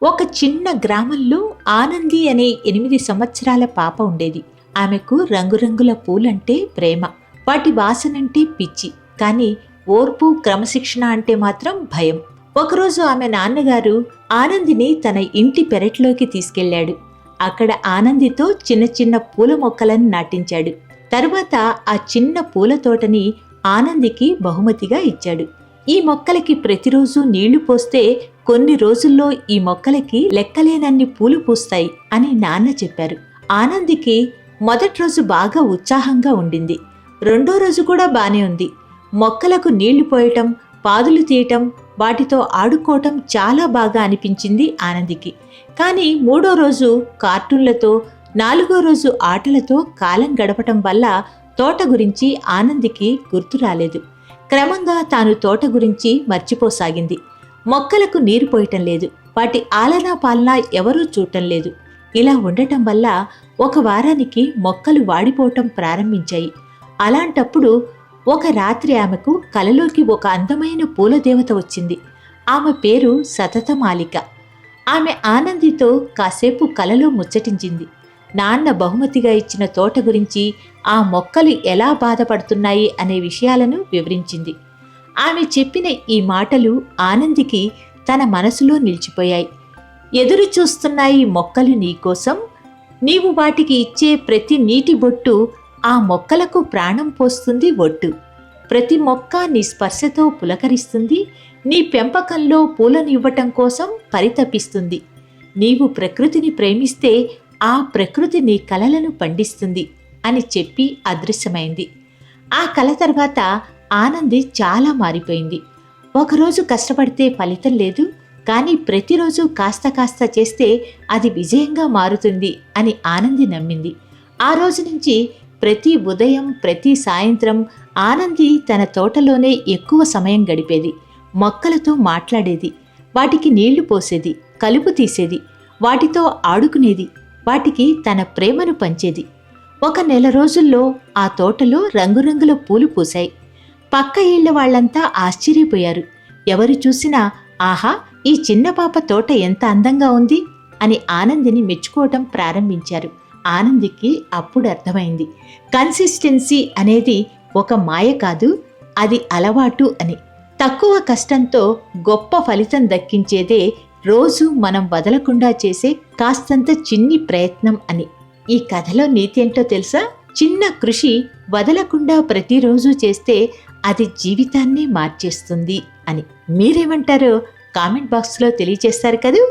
ఒక చిన్న గ్రామంలో ఆనంది అనే 8 సంవత్సరాల పాప ఉండేది. ఆమెకు రంగురంగుల పూలంటే ప్రేమ, వాటి వాసనంటే పిచ్చి. కానీ ఓర్పు, క్రమశిక్షణ అంటే మాత్రం భయం. ఒకరోజు ఆమె నాన్నగారు ఆనందిని తన ఇంటి పెరట్లోకి తీసుకెళ్లాడు. అక్కడ ఆనందితో చిన్న చిన్న పూల మొక్కలను నాటించాడు. తరువాత ఆ చిన్న పూల తోటని ఆనందికి బహుమతిగా ఇచ్చాడు. ఈ మొక్కలకి ప్రతిరోజు నీళ్లు పోస్తే కొన్ని రోజుల్లో ఈ మొక్కలకి లెక్కలేనన్ని పూలు పూస్తాయి అని నాన్న చెప్పారు. ఆనందికి మొదటి రోజు బాగా ఉత్సాహంగా ఉండింది. రెండో రోజు కూడా బానే ఉంది. మొక్కలకు నీళ్లు పోయటం, పాదులు తీయటం, వాటితో ఆడుకోవటం చాలా బాగా అనిపించింది ఆనందికి. కానీ మూడో రోజు కార్టూన్లతో, నాలుగో రోజు ఆటలతో కాలం గడపటం వల్ల తోట గురించి ఆనందికి గుర్తు రాలేదు. క్రమంగా తాను తోట గురించి మర్చిపోసాగింది. మొక్కలకు నీరు పోయటం లేదు, వాటి ఆలనా పాలనా ఎవరూ చూడటం లేదు. ఇలా ఉండటం వల్ల ఒక వారానికి మొక్కలు వాడిపోవటం ప్రారంభించాయి. అలాంటప్పుడు ఒక రాత్రి ఆమెకు కలలోకి ఒక అందమైన పూలదేవత వచ్చింది. ఆమె పేరు సతతమాలిక. ఆమె ఆనందితో కాసేపు కలలో ముచ్చటించింది. నాన్న బహుమతిగా ఇచ్చిన తోట గురించి, ఆ మొక్కలు ఎలా బాధపడుతున్నాయి అనే విషయాలను వివరించింది. ఆమె చెప్పిన ఈ మాటలు ఆనందికి తన మనసులో నిలిచిపోయాయి. ఎదురు చూస్తున్నాయి మొక్కలు నీకోసం, నీవు వాటికి ఇచ్చే ప్రతి నీటి బొట్టు ఆ మొక్కలకు ప్రాణం పోస్తుంది ఒట్టు. ప్రతి మొక్క నీ స్పర్శతో పులకరిస్తుంది, నీ పెంపకంలో పూలనివ్వటం కోసం పరితపిస్తుంది. నీవు ప్రకృతిని ప్రేమిస్తే ఆ ప్రకృతి నీ కలలను పండిస్తుంది అని చెప్పి అదృశ్యమైంది. ఆ కల తర్వాత ఆనంది చాలా మారిపోయింది. ఒకరోజు కష్టపడితే ఫలితం లేదు, కానీ ప్రతిరోజు కాస్త కాస్త చేస్తే అది విజయంగా మారుతుంది అని ఆనంది నమ్మింది. ఆ రోజు నుంచి ప్రతి ఉదయం, ప్రతి సాయంత్రం ఆనంది తన తోటలోనే ఎక్కువ సమయం గడిపేది. మొక్కలతో మాట్లాడేది, వాటికి నీళ్లు పోసేది, కలుపు తీసేది, వాటితో ఆడుకునేది, వాటికి తన ప్రేమను పంచేది. ఒక నెల రోజుల్లో ఆ తోటలో రంగురంగుల పూలు పూశాయి. పక్క ఇళ్ల వాళ్లంతా ఆశ్చర్యపోయారు. ఎవరు చూసినా ఆహా, ఈ చిన్న పాప తోట ఎంత అందంగా ఉంది అని ఆనందిని మెచ్చుకోవటం ప్రారంభించారు. ఆనందికి అప్పుడు అర్థమైంది, కన్సిస్టెన్సీ అనేది ఒక మాయ కాదు, అది అలవాటు అని. తక్కువ కష్టంతో గొప్ప ఫలితం దక్కించేదే రోజు మనం వదలకుండా చేసే కాస్తంత చిన్ని ప్రయత్నం అని. ఈ కథలో నీతి ఏంటో తెలుసా? చిన్న కృషి వదలకుండా ప్రతిరోజు చేస్తే అది జీవితాన్ని మార్చేస్తుంది అని. మీరేమంటారో కామెంట్ బాక్స్లో తెలియజేస్తారు కదూ.